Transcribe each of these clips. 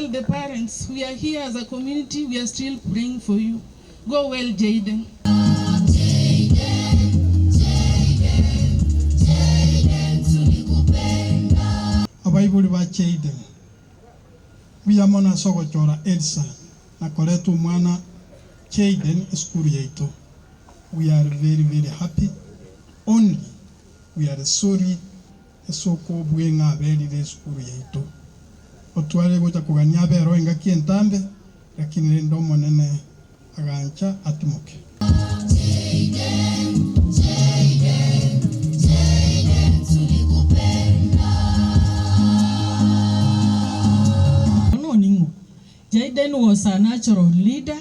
tell the parents, we are here as a community, we are still praying for you. Go well, Jayden. Abaibuli ba Jayden. Wiyamona soko chora Elsa. Na koletu mwana Jayden skuru yetu. We are very, very happy. Only we are sorry. Soko bwenga beli de skuru yetu. Otwale gocha kugania bero inga kientambe. Lakini ndo monene agancha atimuke. Jayden was a natural leader.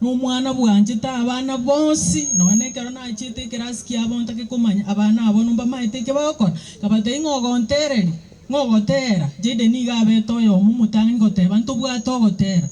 No mwana bwanjita abana bonsi none kero na chite kiraski abonta ke kumanya abana abonu ba maite ke bakora kabate ngogotera Jayden iga beto yo mumutangi gote bantu bwa to gotera.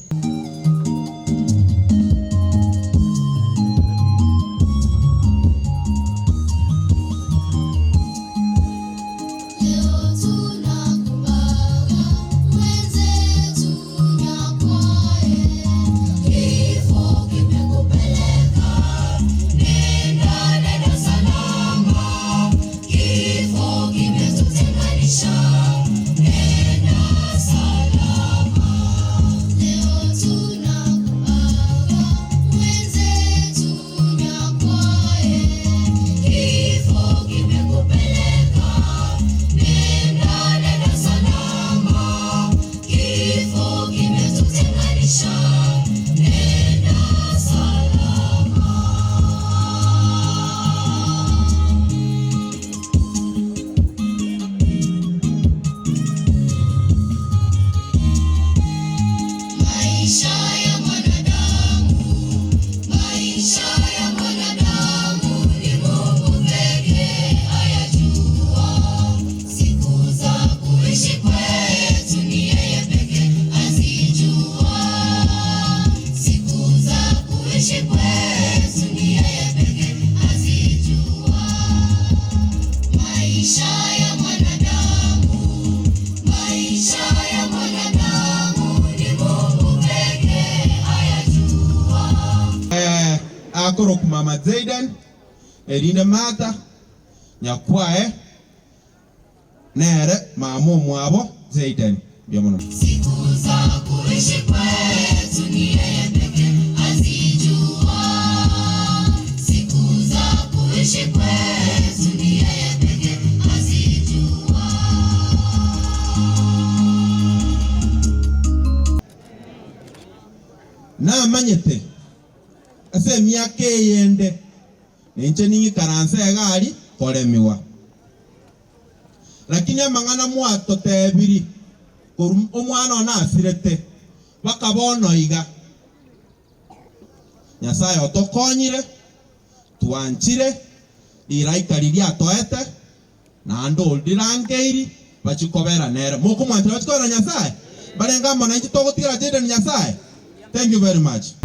Akorok mama Jayden erine mata nyakwae nere mamo mwabo Jayden byamono siku za kuishi kwetu ni yeye pekee azijua siku za kuishi kwetu ni yeye pekee azijua na manyete ase miaka yende ninche ningi karanse gali kolemiwa lakini amangana mwato tebiri korum omwana na asirete bakabono iga Nyasaye otokonyire tuanchire iraikariria atoete na ando ndirangeiri bachikobera nere moko mwantira bachikobera Nyasaye barenga mona inchi togotira Jayden Nyasaye. Thank you very much.